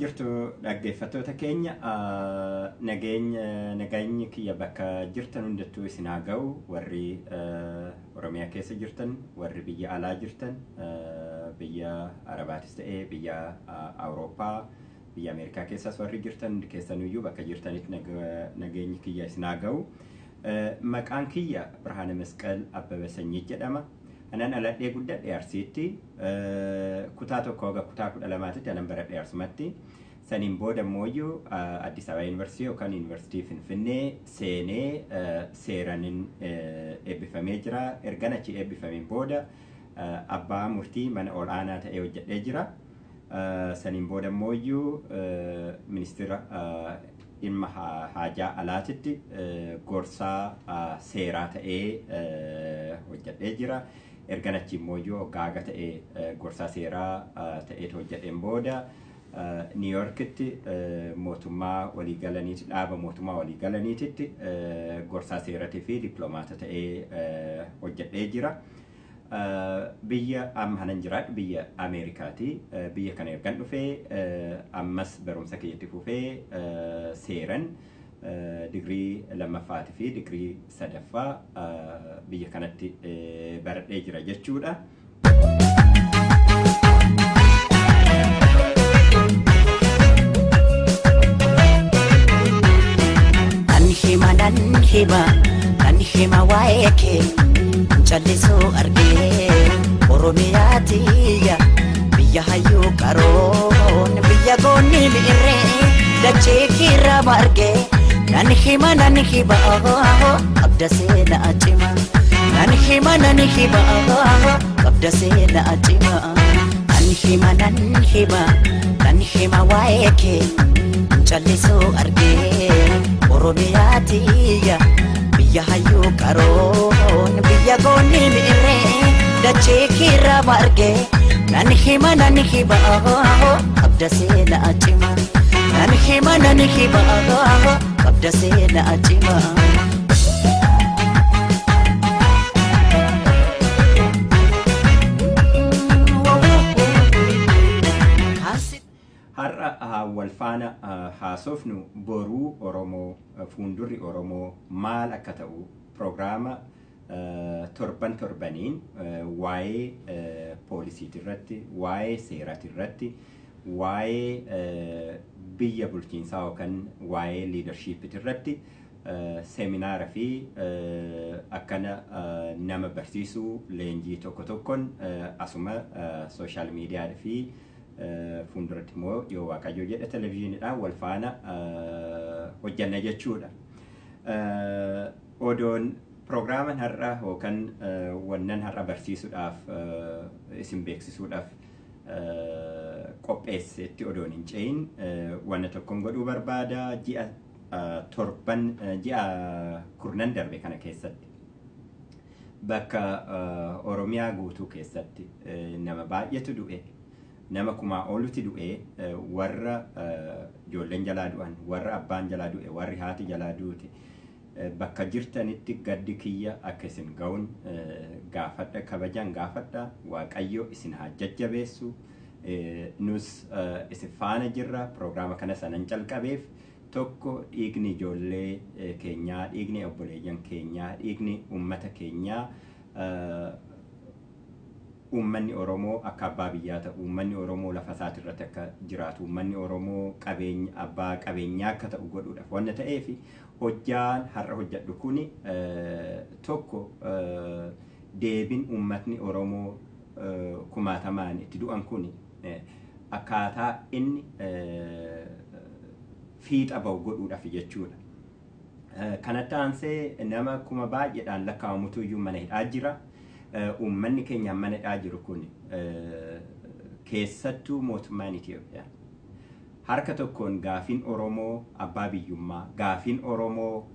jirtu dhaggeeffattoota keenya nageenyi kiyya bakka jirtan hundattuu isin haa ga'u warri Oromiyaa keessa jirtan warri biyya alaa jirtan biyya Arabaatis ta'ee biyya Awurooppaa biyya Ameerikaa keessas warri jirtan keessanuyyuu bakka jirtanitti nageenyi kiyya isin haa ga'u. Maqaan kiyya Birhaane Masqal Abbabee Sanyii jedhama. Anan aladhee guddadhe Arsiitti kutaa tokko hanga kutaa 12tti anan baradhe Arsumatti saniin booda immoo Addis Ababa Yuunivarsiitii yookaan Yuunivarsiitii Finfinnee seenee seeraniin eebbifamee jira. Ergan achi eebbifameen booda abbaa murtii mana ol'aanaa ta'ee hojjedhee jira. Saniin booda immoo ministeera dhimma haajaa alaatitti gorsaa seeraa ta'ee hojjedhee jira. Ergan achi immoo gaaga ta'ee gorsaa seeraa ta'ee hojjedheen booda New Yorkitti mootummaa waliigalaniitti dhaaba mootummaa waliigalaniitti gorsaa seeratii fi dippiloomaata ta'ee hojjedhee jira. Biyya amma hanan jiraadhu biyya Ameerikaati. Biyya kana ergan dhufee ammas barumsa kiyyatti fufee seeran digrii lammaffaatii fi digrii sadaffaa biyya kanatti baradhee jira jechuudha. Kan hima waa'ee kee callisuu argee Oromiyaatiyya biyya hayyuu qaroon biyya goonni mi'irree dachee kiirraa margee nan hima qabda seenaa cima nan hima qabda seenaa cima nan hima waa'ee kee callisuu argee Oromiyaatiyya biyya hayyuu qaroon biyya goonni mi'irree dachee kiirraa margee nan hima qabda seenaa cima nan hima qabda seenaa cima. Har'a walfaana haasofnu boruu Oromoo fuuldurri Oromoo maal akka ta'u pirogiraama torbaniin waa'ee poolisiitii irratti waa'ee seeraatii irratti waa'ee biyya bulchiinsaa yookaan waa'ee liidarshiipitii irratti seeminaara fi akkana nama barsiisuu leenjii tokko tokkoon asuma sooshaal miidiyaa fi fuulduratti immoo yoo waaqayyo jedhe televezyiiniidhaan wal faana hojjanna jechuudha. Odoon pirogiraaman har'a yookaan wannan har'a barsiisuudhaaf isin beeksisuudhaaf qopheessetti odoon hin ce'in wanna tokkoon godhuu barbaada ji'a kurnan darbe kana keessatti bakka Oromiyaa guutuu keessatti nama baay'eetu du'e. Nama kumaa olutti du'e warra ijoolleen jalaa du'an warra abbaan jalaa du'e warri haati jalaa duute bakka jirtanitti gaddi kiyya akka isin ga'uun gaafadha kabajaan gaafadha waaqayyo isin haa jajjabeessu nus isin faana jirra pirogiraama kana sanan calqabeef tokko dhiigni ijoollee keenyaa dhiigni obboleeyyan keenyaa dhiigni uummata keenyaa Uummanni Oromoo akka abbaa biyyaa ta'u, uummanni Oromoo lafa isaati irratti akka jiraatu, uummanni Oromoo abbaa qabeenyaa akka ta'u godhuudhaaf wanna ta'eef hojjaan har'a hojjedhu kuni tokko deebiin uummatni Oromoo kumaatamaan itti du'an kuni akkaataa inni fiixa ba'u godhuudhaaf jechuudha. Kanatti aansee nama kuma baay'eedhaan lakkaa'amutu iyyuu mana hidhaa jira. Uummanni keenya mana hidhaa jiru kun keessattuu mootummaan Itoophiyaa harka tokkoon gaafiin Oromoo abbaa biyyummaa gaafiin Oromoo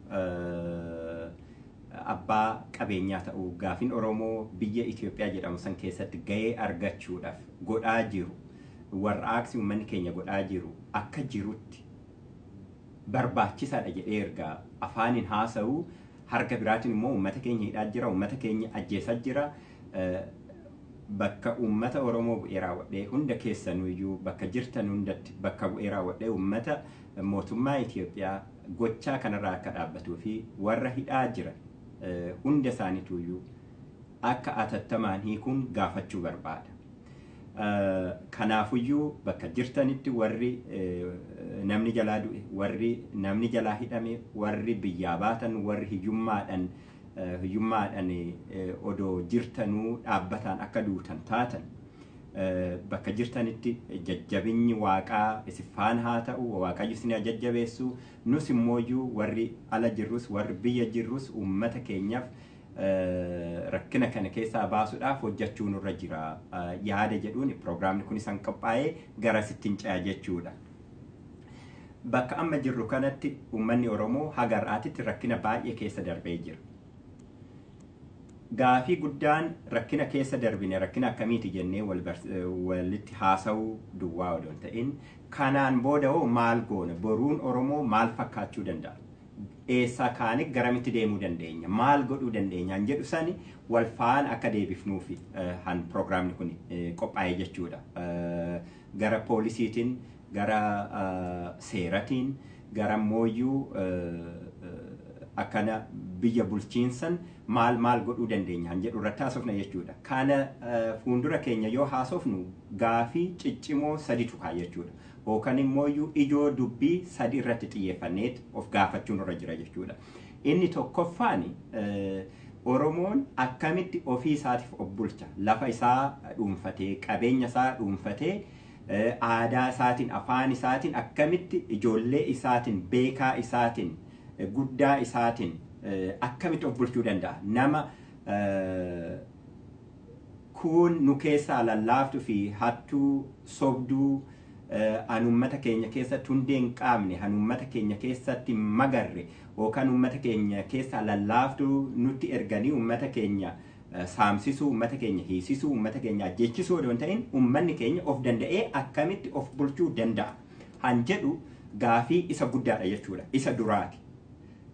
abbaa qabeenyaa ta'uu gaafiin Oromoo biyya Itoophiyaa jedhamu san keessatti gahee argachuudhaaf godhaa jiru warraaqsi uummanni keenya godhaa jiru akka jirutti barbaachisaadha jedhee ergaa afaaniin haasa'uu harka biraatiin immoo uummata keenya hidhaa jira uummata keenya ajjeesaa jira bakka uummata Oromoo bu'ee raawwadhee hunda keessanuyyuu bakka jirtan hundatti bakka bu'ee raawwadhee uummata mootummaa Itoophiyaa gochaa kanarraa akka dhaabbatuu fi warra hidhaa jiran hunda isaaniituyyuu akka atattamaan hiikuun gaafachuu barbaada. Kanaafuyyuu bakka jirtanitti warri namni jalaa du'e, warri namni jalaa hidhame, warri biyyaa baatan, warri hiyyummaadhaan odoo jirtanuu dhaabbataan akka duutan taatan bakka jirtanitti jajjabinyi waaqaa isin faana haa ta'u, waaqayyo isin jajjabeessu, nus immooyyuu warri ala jirrus warri biyya jirrus uummata keenyaaf rakkina kana keessaa baasuudhaaf hojjechuu nurra jira yaada jedhuun pirogiraamni kun isaan qophaa'ee gara sittiin ce'a jechuudha. Bakka amma jirru kanatti uummanni Oromoo haga har'aatitti rakkina baay'ee keessa darbee jira. Gaafii guddaan rakkina keessa darbine rakkina akkamiiti jennee walitti haasa'uu duwwaa odoo hin ta'in kanaan booda hoo maal goona, boruun Oromoo maal fakkaachuu danda'a, eessaa kaanii garamitti deemuu dandeenya, maal godhuu dandeenya jedhu sani wal faana akka deebifnuufi han pirogiraamni kun qophaa'ee jechuudha. Gara poolisiitiin, gara seeratiin, gara mooyyuu akkana biyya bulchiinsan maal godhuu dandeenya jedhu irratti haasofna jechuudha. Kana fuuldura keenya yoo haasofnu gaafii ciccimoo saditu kaa jechuudha. Yookaan immoo ijoo dubbii sadi irratti xiyyeeffanneet of gaafachuun irra jira jechuudha. Inni tokkoffaan Oromoon akkamitti ofii isaatiif of bulcha, lafa isaa dhuunfatee, qabeenya isaa dhuunfatee, aadaa isaatiin, afaan isaatiin akkamitti ijoollee isaatiin, beekaa isaatiin, guddaa isaatiin akkamitti of bulchuu danda'a. Nama kun nu keessaa lallaaftuu fi hattuu sobduu ummata keenya keessatti hundee hin qaamne, ummata keenya keessatti magarre yookaan ummata keenya keessaa lallaaftuu nutti erganii ummata keenya saamsisuu, ummata keenya hiisisuu, ummata keenya ajjeechisuu odoo hin ta'in ummanni keenya of danda'ee akkamitti of bulchuu danda'a han jedhu gaafii isa guddaadha jechuudha. Isa duraati.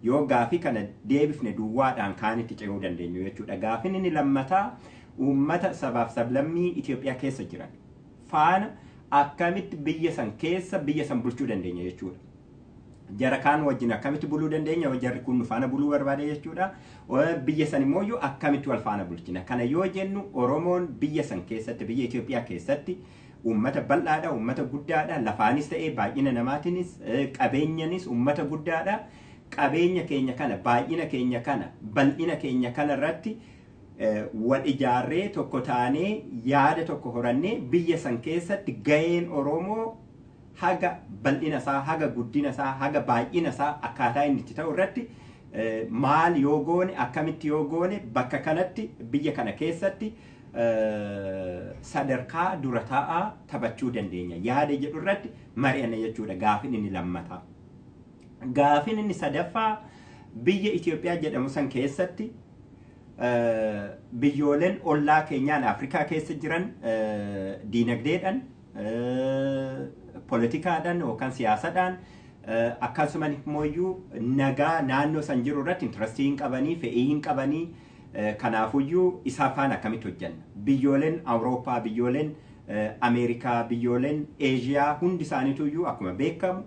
Yoo gaafii kana deebifne duwwaadhaan kaanitti ce'uu dandeenyu jechuudha. Gaafiin inni lammataa ummata sabaaf sablammii Itoophiyaa keessa jiran faana akkamitti biyya san keessa biyya san bulchuu dandeenya jechuudha. Jara kaan wajjin akkamitti buluu dandeenya, jarri kun faana buluu barbaade jechuudha. Biyya san immoo akkamitti wal faana bulchina. Kana yoo jennu Oromoon biyya san keessatti, biyya Itoophiyaa keessatti ummata bal'aadha, ummata guddaadha, lafaanis ta'ee baay'ina namaatiinis, qabeenyanis ummata guddaadha. Qabeenya keenya kana, baay'ina keenya kana, bal'ina keenya kana irratti wal ijaarree tokko taanee yaada tokko horannee biyya san keessatti gaheen Oromoo haga bal'ina isaa, haga guddina isaa, haga baay'ina isaa akkaataa inni itti ta'u irratti maal yoo goone, akkamitti yoo goone bakka kanatti biyya kana keessatti sadarkaa dura taa'aa taphachuu dandeenya yaada jedhu irratti mari'anna jechuudha. Gaafin inni lammataa. Gaafin inni sadaffaa biyya Itoophiyaa jedhamu san keessatti biyyooleen ollaa keenyaan Afrikaa keessa jiran diinagdeedhaan, politikaadhaan yookaan siyaasadhaan akkasumas immoo nagaa naannoo san jiru irratti intrastii hin qabanii, fedhii hin qabanii. Kanaafuyyuu isaa faana akkamitti hojjanna. Biyyooleen Awurooppaa, biyyooleen Ameerikaa, biyyooleen Eeshiyaa hundi isaaniituyyuu akkuma beekamu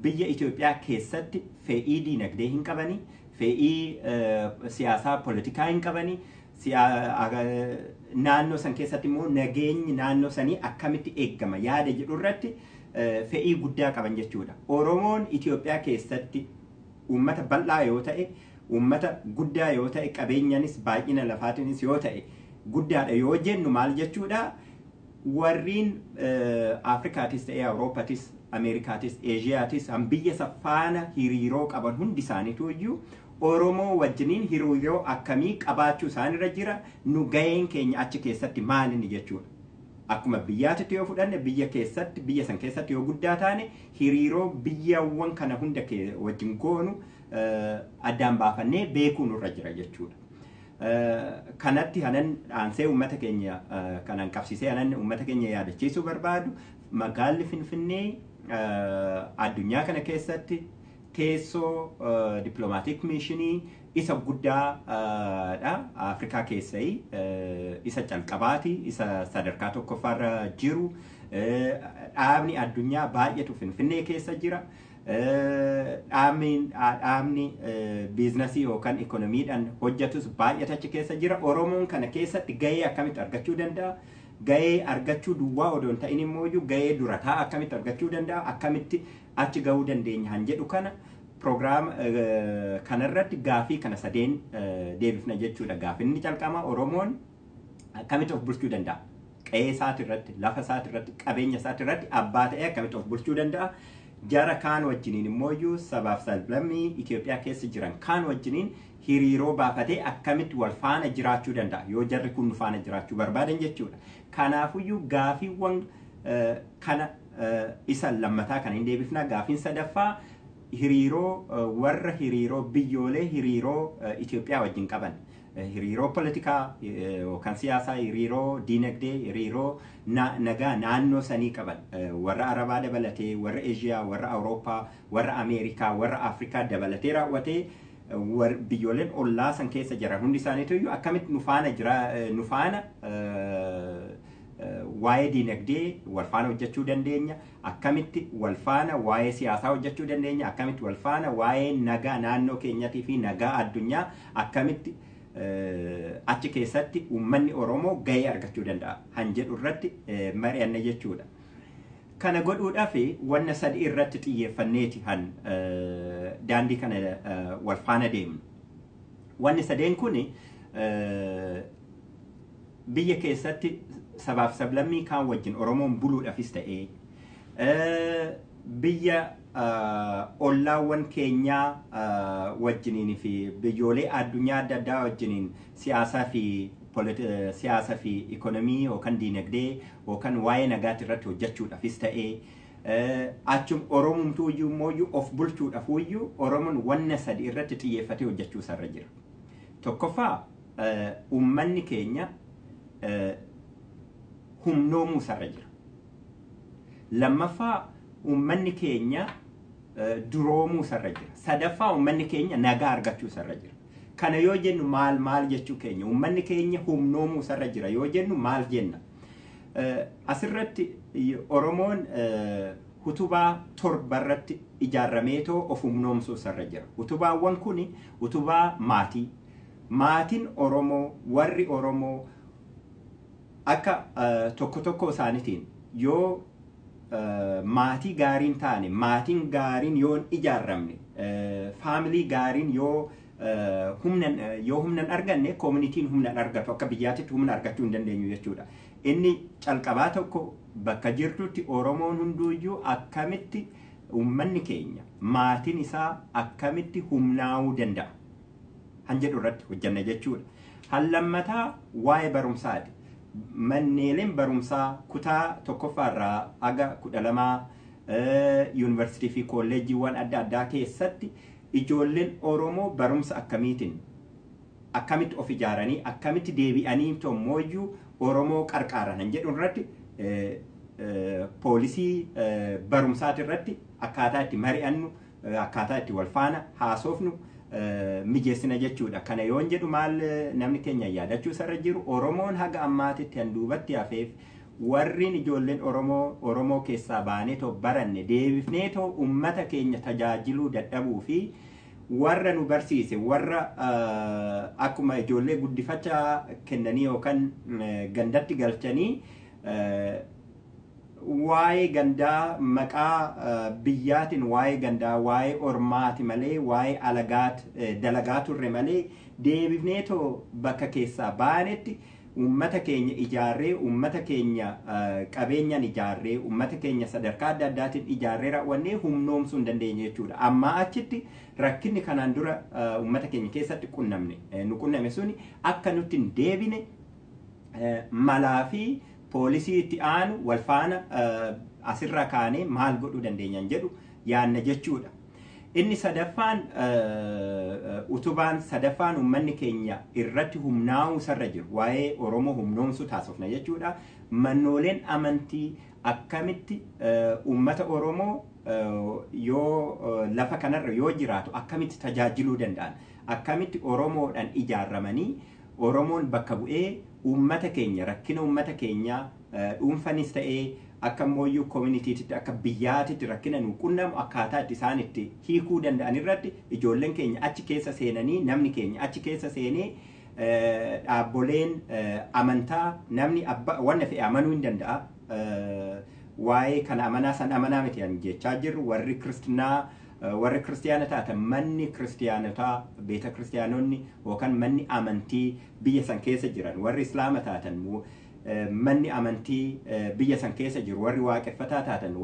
biyya Itoophiyaa keessatti fedhii diinagdee hin qabanii, fedhii siyaasaa politikaa hin qabanii. Naannoo san keessatti immoo nageenyi naannoo sanii akkamitti eeggama yaada jedhu irratti fedhii guddaa qaban jechuudha. Oromoon Itoophiyaa keessatti uummata bal'aa yoo ta'e, uummata guddaa yoo ta'e, qabeenyanis baay'ina lafaatiinis yoo ta'e guddaadha yoo jennu maal jechuudha? Warriin Afrikaatis ta'e Awurooppaatis, Ameerikaatis, Eeshiyaatis biyya faana hiriiroo qaban hundi isaaniitu iyyuu Oromoo wajjiniin hiriiroo akkamii qabaachuu isaanirra jira, nu gaheen keenya achi keessatti maalini jechuudha. Akkuma biyyaatitti yoo fudhanne biyya keessatti, biyya san keessatti yoo guddaa taane hiriiroo biyyawwan kana hunda wajjin goonu addaan baafannee beekuu nurra jira jechuudha. Kanatti hanan aansee uummata keenya kanan qabsisee hanan uummata keenya yaadachiisuu barbaadu magaalli Finfinnee addunyaa kana keessatti teessoo diplomaatik mishinii isa guddaadha Afrikaa keessai isa calqabaati isa sadarkaa tokkoffaarra jiru dhaabni addunyaa baay'eetu Finfinnee keessa jira dhaabni biizinasii yookaan ikonomiidhaan hojjetus baay'eetu achi keessa jira Oromoon kana keessatti gahee akkamitti argachuu danda'a gahee argachuu duwwaa odoo hin ta'in immoo gahee durataa akkamitti argachuu danda'a akkamitti achi gahuu dandeenya han jedhu kana program kanarratti gaafii kana sadeen deebifna jechuudha gaafinni calqama Oromoon akkamitti of bulchuu danda'a qe'ee isaati irratti lafa isaati irratti qabeenya isaati irratti abbaa ta'ee akkamitti of bulchuu danda'a jara kaan wajjiniin immoo sabaaf sablammii Itoophiyaa keessa jiran kaan wajjiniin hiriiroo baafatee akkamitti wal faana jiraachuu danda'a yoo jarri kun faana jiraachuu barbaadan jechuudha kanaafuyyuu gaafiiwwan kana isa lammataa kan hin deebifna gaafiin sadaffaa hiriiroo warra hiriiroo biyyoolee hiriiroo Itoophiyaa wajjin qaban hiriiroo politikaa yookaan siyaasaa hiriiroo diinagdee hiriiroo nagaa naannoo sanii qaban warra Arabaa dabalatee warra Eeshiyaa warra Awurooppaa warra Ameerikaa warra Afrikaa dabalatee raawwatee biyyooleen ollaa san keessa jiran hundi isaaniitu akkamitti nufaana waa'ee diinagdee wal faana hojjechuu dandeenya akkamitti wal faana waa'ee siyaasaa hojjechuu dandeenya akkamitti wal faana waa'ee nagaa naannoo keenyatii fi nagaa addunyaa akkamitti achi keessatti uummanni Oromoo gahee argachuu danda'a han jedhu irratti mari'anna jechuudha kana godhuudhaaf wanna sadii irratti xiyyeeffanneeti han daandii kana wal faana deemnu wanni sadeen kun biyya keessatti sabaaf sablammii kaan wajjin Oromoon buluudhaafis ta'ee biyya ollaawwan keenyaa wajjiniin fi biyyoolee addunyaa adda addaa wajjiniin siyaasaa fi ikonomii yookaan diinagdee yookaan waa'ee nagaatti irratti hojjechuudhaafis ta'ee achum Oromumtuu immoo of bulchuudhaafuyyuu Oromoon wanna sadii irratti xiyyeeffatee hojjechuu sarra jira tokkoffaa uummanni keenya humnoomuu sarra jira lammaffaa uummanni keenya duroomuu sarra jira sadaffaa uummanni keenya nagaa argachuu sarra jira kana yoo jennu maal jechuu keenya uummanni keenya humnoomuu sarra jira yoo jennu maal jenna asirratti Oromoon utubaa torbarratti ijaarrameetoo of humnoomsuu sarra jira utubaawwan kun utubaa maatiin Oromoo warri Oromoo akka tokko isaaniitiin yoo maatii gaariin taane maatiin gaariin yoo ijaarramne faamilii gaariin yoo humnan arganne communitiin humnan argatu akka biyyaatitti humna argachuu hin dandeenyu jechuudha inni calqabaa tokko bakka jirtutti Oromoon hunduuyyuu akkamitti uummanni keenya maatiin isaa akkamitti humnaa'uu danda'a han jedhu irratti hojjanna jechuudha han lammataa waa'ee barumsaati manneeleen barumsaa kutaa tokkoffaarraa aga 12 yuunivarsiitii fi kolleejiiwwan adda addaa keessatti ijoolleen Oromoo barumsa akkamitti of ijaaranii akkamitti deebi'anii tommooyyuu Oromoo qarqaaran han jedhu irratti poolisii barumsaati irratti akkaataa itti mari'annu akkaataa itti wal faana haasofnu mijeessina jechuudha kana yoon jedhu maal namni keenya yaadachuu sarra jiru Oromoon haga ammaatitti handuubatti hafeef warriin ijoolleen Oromoo keessaa baaneetoo baranne deebifneetoo ummata keenya tajaajiluu dadhabuu fi warra nu barsiise warra akkuma ijoollee guddifachaa kennanii yookaan gandatti galchanii waa'ee gandaa maqaa biyyaatiin waa'ee gandaa waa'ee ormaati malee waa'ee alagaat dalagaa turre malee deebifneetoo bakka keessaa baanetti ummata keenya ijaarree ummata keenya qabeenyaan ijaarree ummata keenya sadarkaa adda addaatiin ijaarree raawwannee humnoomsuu hin dandeenye jechuudha amma achitti rakkinni kanaan dura ummata keenya keessatti qunname suni akka nutti hin deebine malaa fi poolisii itti aanu wal faana asirra kaanee maal godhuu dandeenyan jedhu yaanna jechuudha inni sadaffaan utubaan sadaffaan uummanni keenya irratti humnaa'uu sarra jiru waa'ee Oromoo humnoomsuu taasifna jechuudha mannooleen amantii akkamitti uummata Oromoo yoo lafa kanarra yoo jiraatu akkamitti tajaajiluu danda'an akkamitti Oromoodhaan ijaarramanii Oromoon bakka bu'ee uummata keenya rakkina uummata keenya dhuunfanis ta'ee akka mooyyuu communitytti akka biyyaatitti rakkina nu qunnamu akkaataa itti isaan itti hiikuu danda'an irratti ijoolleen keenya achi keessa seenanii namni keenya achi keessa seenee dhaabboleen amantaa namni wanna fe'e amanuu hin danda'a. Waa'ee kana amanaa san amanaa miti ani jechaa jirru warri kiristiyaana taatan manni kiristiyaanotaa beeta kiristiyaanonni yookaan manni amantii biyya san keessa jiran warri islaama taatan manni amantii biyya san keessa jiru warri waaqeffataa taatan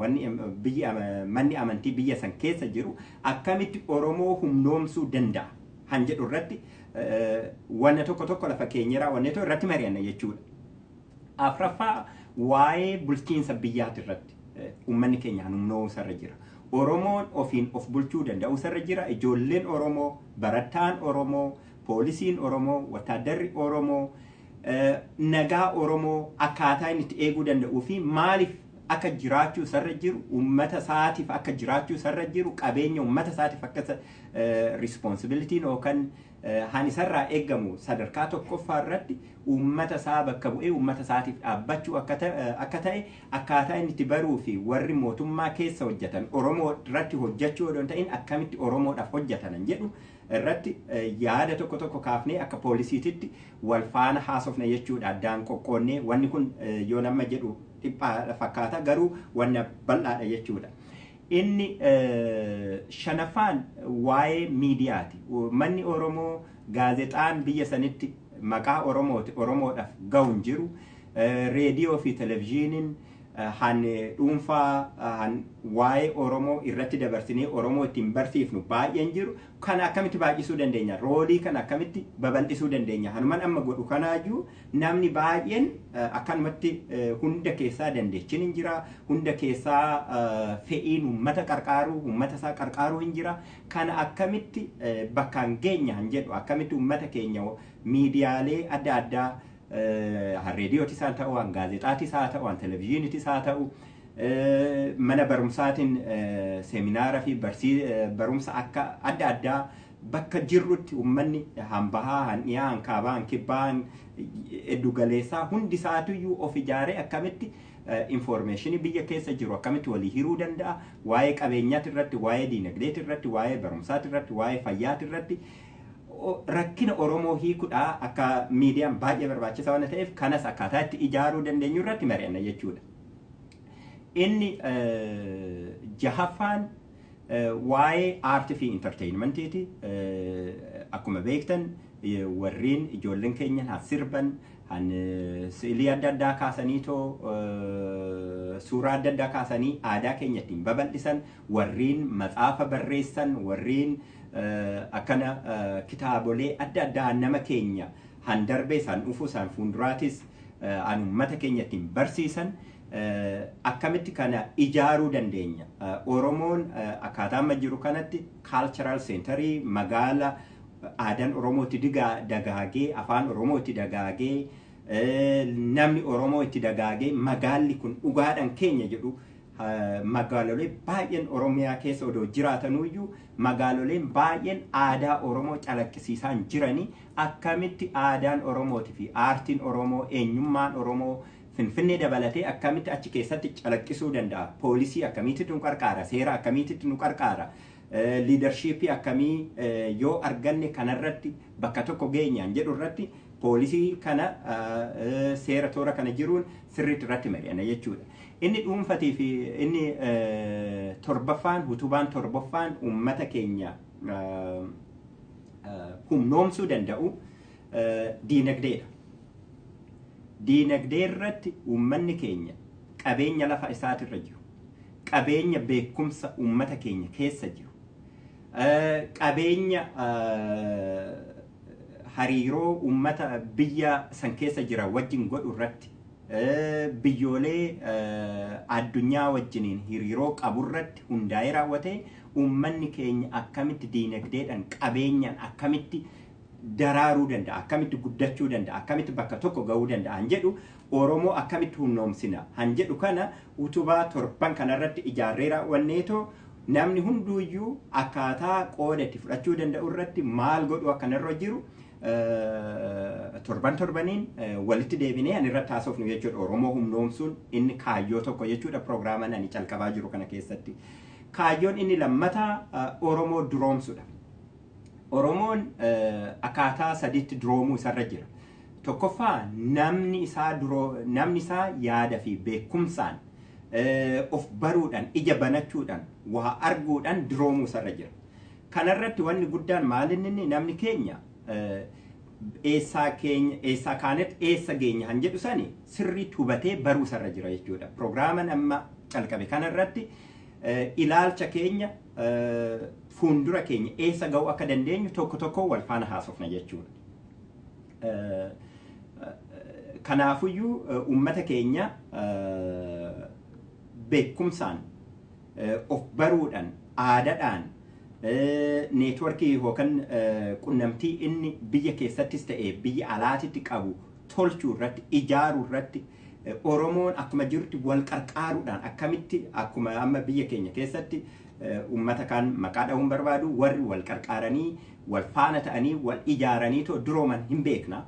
manni amantii biyya san keessa jiru akkamitti Oromoo humnoomsuu danda'a han jedhu irratti wanna tokko lafa keenyarraa wanneetoo irratti mari'anna jechuudha. Afraffaa waa'ee bulchiinsa biyyaati irratti uummanni keenya humnoomsa irra jira. Oromoon ofiin of bulchuu danda'u irra jira. Ijoolleen Oromoo, barataan Oromoo, poolisiin Oromoo, wataaddarri Oromoo, nagaa Oromoo akkaataa inni itti eeguu danda'uu fi maaliif akka jiraachuu irra jiru, uummata isaatiif akka jiraachuu irra jiru, qabeenya uummata isaatiif akka responsibilitiin yookaan han isarraa eegamu sadarkaa tokkoffaa irratti uummata isaa bakka bu'ee uummata isaatiif dhaabbachuu akka ta'e akkaataa inni itti baruu fi warri mootummaa keessa hojjetan Oromoo irratti hojjechuu odoo hin ta'in akkamitti Oromoodhaaf hojjetanan jedhu irratti yaada tokko kaafnee akka poolisiititti wal faana haasofna jechuudha. Addaan qoqqoonnee wanni kun yoo nama jedhu dhiphaa fakkaata garuu wanna bal'aadha jechuudha. Inni shanaffaan waa'ee miidiyaati. Manni Oromoo gaazexaan biyya sanitti maqaa Oromoodhaaf ga'u hin jiru. Reediyoo fi televizyiiniin han dhuunfaa waa'ee Oromoo irratti dabarsinee Oromoo ittiin barsiifnu baay'een jiru. Kana akkamitti baay'isuu dandeenya? Roolii kana akkamitti babal'isuu dandeenya? Hanuman amma godhu kanaayyuu namni baay'een akkanumatti hunda keessaa dandeettiin hin jira. Hunda keessaa fe'iin uummata qarqaaruu, uummata isaa qarqaaruu hin jira. Kana akkamitti bakkaan geenya han jedhu akkamitti uummata keenya miidiyaalee adda addaa reediyootis haa ta'u, gaazexaatis haa ta'u, televizyiinitis haa ta'u, mana barumsaatiin seeminaara fi barumsa akka adda addaa bakka jirrutti uummanni hanbahaa, handhiyaa, hankaabaa, hankibbaa, eddugaleessaa hundi isaatuyyuu of ijaaree akkamitti informationii biyya keessa jiru akkamitti walii hiruu danda'a waa'ee qabeenyaati irratti, waa'ee diinagdeeti irratti, waa'ee barumsaati irratti, waa'ee fayyaati irratti rakkina Oromoo hiikuudha akka miidiyaan baay'ee barbaachisaa waan ta'eef kanas akkaataa itti ijaaruu dandeenyu irratti mari'anna jechuudha. Inni jahaffaan waa'ee aartii fi intarteeyinmentiiti. Akkuma beektan warreen ijoolleen keenya han sirban han si'ilii adda addaa kaasaniitoo suuraa adda addaa kaasanii aadaa keenya ittiin babal'isan warreen matsaafa barreessan warreen akkana kitaabolee adda addaa nama keenya han darbee isaan dhufu isaan fuulduraatis an uummata keenya ittiin barsiisan akkamitti kana ijaaruu dandeenya. Oromoon akkaataa amma jiru kanatti cultural centerii magaala aadaan Oromoo itti dagaagee afaan Oromoo itti dagaagee namni Oromoo itti dagaagee magaalli kun dhugaadhaan keenya jedhu magaalolee baay'een Oromiyaa keessa odoo jiraatanuyyuu magaaloleen baay'een aadaa Oromoo calaqqisiisaan jiranii akkamitti aadaan Oromootii fi aartiin Oromoo eenyummaan Oromoo Finfinnee dabalatee akkamitti achi keessatti calaqqisuu danda'a. Poolisii akkamitti nu qarqaara, seera akkamitti nu qarqaara, liidarshiipii akkamii yoo arganne kanarratti bakka tokko geenyaan jedhu irratti poolisii kana seera toora kana jiruun sirriitti irratti mari'anna jechuudha. Inni dhuunfatii fi inni torbaffaan utubaan torbaffaan uummata keenya humnoomsuu danda'u diinagdeedha. Diinagdee irratti uummanni keenya qabeenya lafa isaatirra jiru, qabeenya beekumsa uummata keenya keessa jiru, qabeenya hariiroo uummata biyya san keessa jira wajjin godhu irratti biyyoolee addunyaa wajjiniin hariiroo qabu irratti hundaa'ee raawwatee uummanni keenya akkamitti diinagdeedhaan qabeenyaan akkamitti daraaruu danda'a, akkamitti guddachuu danda'a, akkamitti bakka tokko ga'uu danda'a han jedhu Oromoo akkamitti hunnoomsina han jedhu kana utubaa torban kanarratti ijaarree raawwanneetoo namni hunduuyyuu akkaataa qooda itti fudhachuu danda'u irratti maal godhu akkanarra jiru torban torbaniin walitti deebinee ani irratti haasofnu jechuudha. Oromoo humnoomsuun inni kaayyoo tokko jechuudha pirogiraaman ani calqabaa jiru kana keessatti. Kaayyoon inni lammataa Oromoo duroomsudha. Oromoon akkaataa sadiitti duroomuu isarra jira. Tokkoffaa namni isaa yaada fi beekumsaan of baruudhaan ija banachuudhaan waa arguudhaan duroomuu isarra jira. Kanarratti wanni guddaan maalinni namni keenya eessaa kaanetti eessa geenya han jedhu sani sirriitti hubatee baruu isarra jira jechuudha. Pirogiraaman amma calqabe kanarratti ilaalcha keenya fuundura keenya eessa ga'uu akka dandeenyu tokko tokko wal faana haasofna jechuudha. Kanaafuyyuu uummata keenya beekumsaan of baruudhaan aadaadhaan neetworkii yookaan qunnamtii inni biyya keessattis ta'e biyya alaatitti qabu tolchuu irratti ijaaruu irratti Oromoon akkuma jirutti wal qarqaaruudhaan akkamitti akkuma amma biyya keenya keessatti uummata kaan maqaa dha'uun barbaadu warri wal qarqaaranii wal faana ta'anii wal ijaaranii too durooman hin beekna.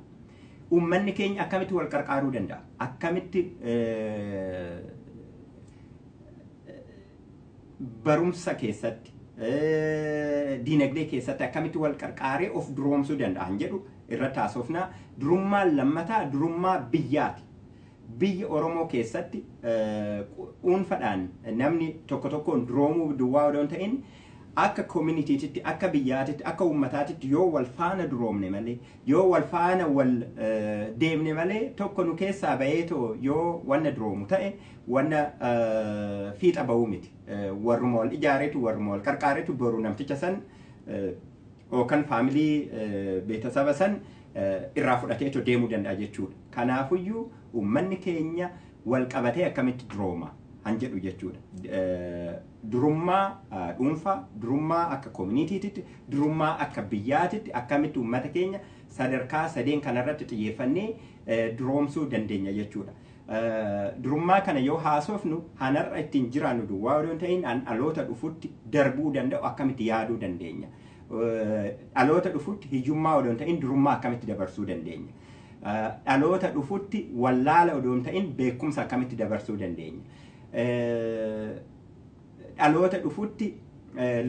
Uummanni keenya akkamitti wal qarqaaruu danda'a? Akkamitti barumsa keessatti diinagdee keessatti akkamitti wal qarqaaree of duroomsuu danda'an jedhu irratti haasofna. Durummaan lammataa durummaa biyyaati. Biyya Oromoo keessatti dhuunfaadhaan namni tokko tokkoon duroomuu duwwaa odoo hin ta'in akka communitytitti akka biyyaatitti akka uummataatitti yoo wal faana duroomne malee yoo wal faana wal deemne malee tokko nu keessaa ba'eetoo yoo wanna duroomu ta'e wanna fiixa ba'uu miti. Warruma wal ijaareetu warruma wal qarqaareetu boru namticha san yookaan faamilii beetasaba san irraa fudhateetu deemuu danda'a jechuudha. Kanaafuyyuu uummanni keenya wal qabatee akkamitti durooma han jedhu jechuudha. Durummaa dhuunfaa, durummaa akka communitytitti, durummaa akka biyyaatitti akkamitti uummata keenya sadarkaa sadeen kanarratti xiyyeeffannee duroomsuu dandeenya jechuudha. Durummaa kana yoo haasofnu hanarra ittiin jiraannu duwwaa odoo hin ta'in dhaloota dhufutti darbuu danda'u akkamitti yaaduu dandeenya. Dhaloota dhufutti hiyyummaa odoo hin ta'in durummaa akkamitti dabarsuu dandeenya. Dhaloota dhufutti wallaala odoo hin ta'in beekumsa akkamitti dabarsuu dandeenya. Dhaloota dhufutti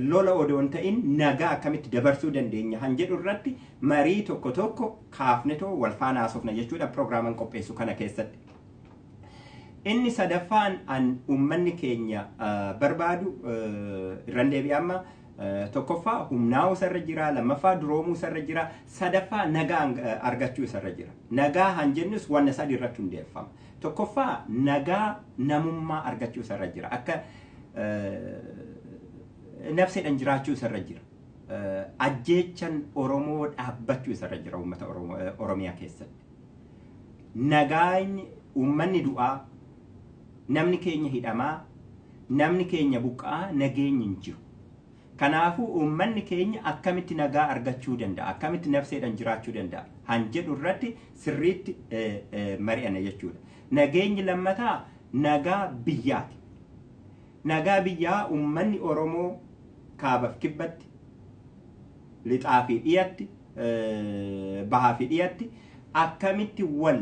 lola odoo hin ta'in nagaa akkamitti dabarsuu dandeenya han jedhu irratti marii tokko tokko kaafnetoo wal faana haasofna jechuudha pirogiraaman qopheessu kana keessatti. Inni sadaffaan uummanni keenya barbaadu irran deebi'ee amma tokkoffaa humnaa'uu isarra jira, lammaffaa duroomuu isarra jira, sadaffaa nagaa argachuu isarra jira. Nagaa han jennus wanna sadii irratti hundeeffama. Tokkoffaa nagaa namummaa argachuu isarra jira. Akka nafseedhaan jiraachuu isarra jira. Ajjeechan Oromoo dhaabbachuu isarra jira uummata Oromiyaa keessatti. Nagaan uummanni du'aa, namni keenya hidhamaa, namni keenya buqqaa, nageenyi hin jiru. Kanaafuu uummanni keenya akkamitti nagaa argachuu danda'a? Akkamitti nafseedhaan jiraachuu danda'a? Han jedhu irratti sirriitti mari'anna jechuudha. Nageenyi lammataa nagaa biyyaati. Nagaa biyyaa uummanni Oromoo kaabaaf kibbatti, lixaa fi dhiyatti, bahaa fi dhiyatti akkamitti wal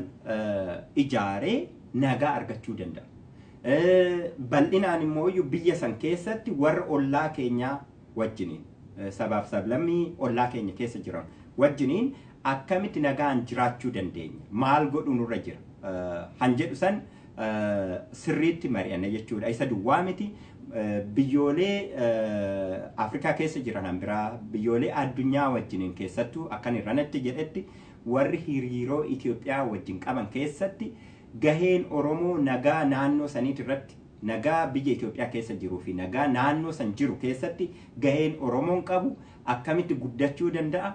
ijaaree nagaa argachuu danda'a. Bal'inaan immoo biyya san keessatti warra ollaa keenyaa wajjiniin sabaaf sablammii ollaa keenya keessa jiran wajjiniin akkamitti nagaan jiraachuu dandeenya? Maal godhu nurra jira? Han jedhu san sirriitti mari'anna jechuudha. Isa duwwaa miti biyyoolee Afrikaa keessa jiran biraa biyyoolee addunyaa wajjiniin keessattuu akkan irranatti jedhetti warri hiriiroo Itoophiyaa wajjin qaban keessatti gaheen Oromoo nagaa naannoo saniit irratti nagaa biyya Itoophiyaa keessa jiruu fi nagaa naannoo san jiru keessatti gaheen Oromoon qabu akkamitti guddachuu danda'a?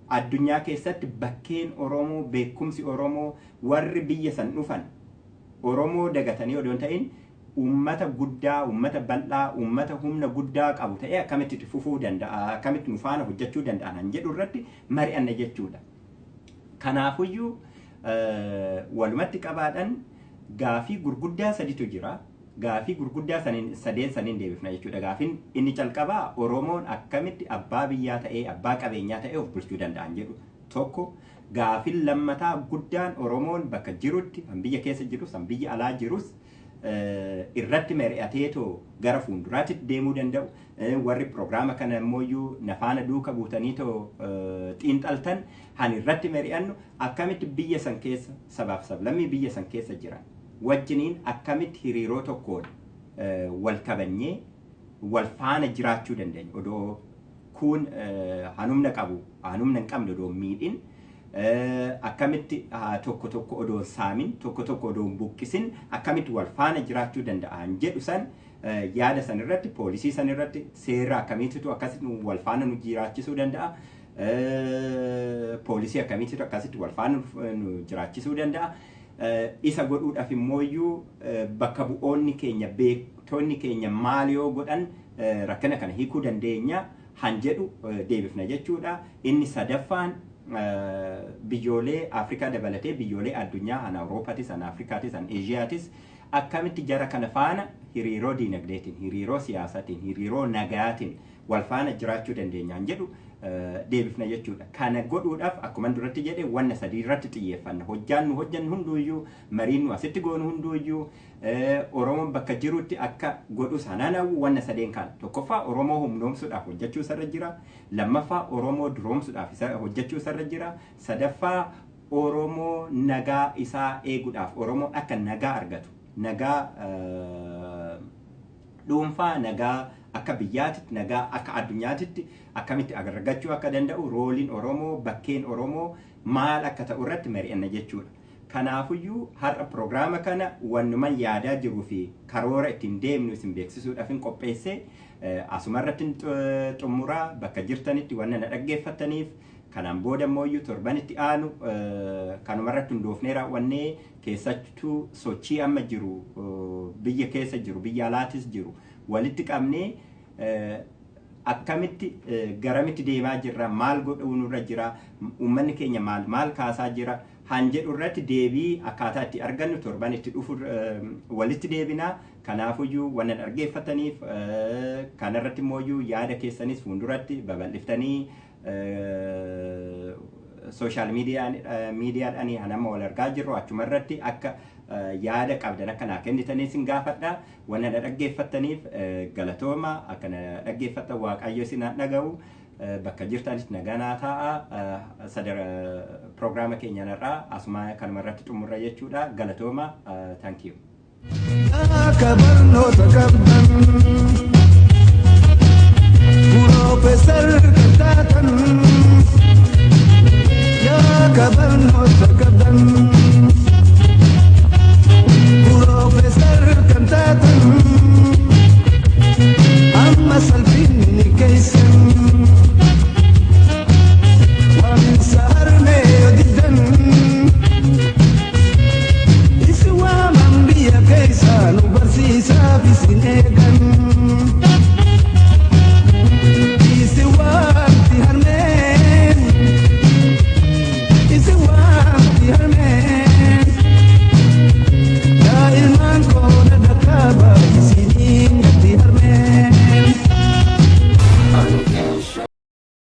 Addunyaa keessatti bakkeen Oromoo, beekumsi Oromoo warri biyya san dhufan Oromoo dagatanii odoo hin ta'in ummata guddaa, ummata bal'aa, ummata humna guddaa qabu ta'ee akkamitti itti fufuu danda'a, akkamitti nu faana hojjechuu danda'an han jedhu irratti mari'anna jechuudha. Kanaafuyyuu walumatti qabaadhaan gaafii gurguddaa saditu jira. Gaafii gurguddaa sadeen saniin deebifna jechuudha. Gaafiin inni calqabaa Oromoon akkamitti abbaa biyyaa ta'ee, abbaa qabeenyaa ta'ee of bulchuu danda'an jedhu tokko. Gaafiin lammataa guddaan Oromoon bakka jirutti, han biyya keessa jirus, han biyya alaa jirus irratti mari'ateetoo gara fuulduraatti deemuu danda'u. Warri pirogiraama kana immoo nafaana duuka buutaniitoo xiinxaltan han irratti mari'annu akkamitti biyya san keessa sabaaf sablammii biyya san keessa jiran wajjiniin akkamitti hiriiroo tokkoon wal kabanyee wal faana jiraachuu dandeenya. Odoo kun hanumna qabu, hanumna hin qabne odoo miidhin akkamitti tokko tokko odoon saamin, tokko tokko odoon buqqisin akkamitti wal faana jiraachuu danda'an jedhu san yaada san irratti, poolisii san irratti seera akkamitti akkasitti wal faana nu jiraachisuu danda'a. Poolisii akkamitti akkasitti wal faana nu jiraachisuu danda'a. Isa godhuudhaaf immooyyuu bakka bu'oonni keenya, beektonni keenya maal yoo godhan rakkina kana hiikuu dandeenya han jedhu deebifna jechuudha. Inni sadaffaan biyyoolee Afrikaa dabalatee biyyoolee addunyaa han Awurooppaatis, han Afrikaatis, han Eeshiyaatis akkamitti jara kana faana hiriiroo diinagdeetiin, hiriiroo siyaasaatiin, hiriiroo nagaatiin wal faana jiraachuu dandeenya han jedhu deebifna jechuudha. Kana godhuudhaaf akkuma duratti jedhe wanna sadii irratti xiyyeeffanna. Hojjaan nu hojjannu hunduuyyuu, mariin nu asitti goonu hunduuyyuu Oromoon bakka jirutti akka godhu sananaa'u wanna sadeen kana. Tokkoffaa Oromoo humnoomsuudhaaf hojjechuu isarra jira. Lammaffaa Oromoo duroomsuudhaaf hojjechuu isarra jira. Sadaffaa Oromoo nagaa isaa eeguudhaaf, Oromoon akka nagaa argatu, nagaa dhuunfaa, nagaa akka biyyaatitti, nagaa akka addunyaatitti akkamitti argachuu akka danda'u, rooliin Oromoo, bakkeen Oromoo maal akka ta'u irratti mari'anna jechuudha. Kanaafuyyuu har'a pirogiraama kana wannuman yaadaa jiruu fi karoora ittiin deemnu isin beeksisuudhaaf hin qopheesse asumarratti xumuraa bakka jirtanitti wanna na dhaggeeffattaniif kanaan booda immoo torbanitti aanu kanumarratti hundoofnee raawwannee keessattuu sochii amma jiru biyya keessa jiru, biyya alaatis jiru walitti qabnee akkamitti garamitti deemaa jirra, maal godhuu nurra jira, uummanni keenya maal kaasaa jira han jedhu irratti deebii akkaataa itti argannu torban itti dhufu walitti deebinaa. Kanaafuyyuu wanna dhaggeeffataniif kanarratti immoo yaada keessanis fuulduratti babal'iftanii social miidiyaadhaan hanama wal argaa jirru achuma irratti akka yaada qabdan akka naa kennitanii sin gaafadha. Wanna dhaggeeffataniif galatooma, akka na dhaggeeffattan Waaqayyo isin dhaga'u. Bakka jirtanis naganaa ta'a. Pirogiraama keenyanarraa asuma kanumarratti xumurra jechuudha. Galatooma. Thank you. Professor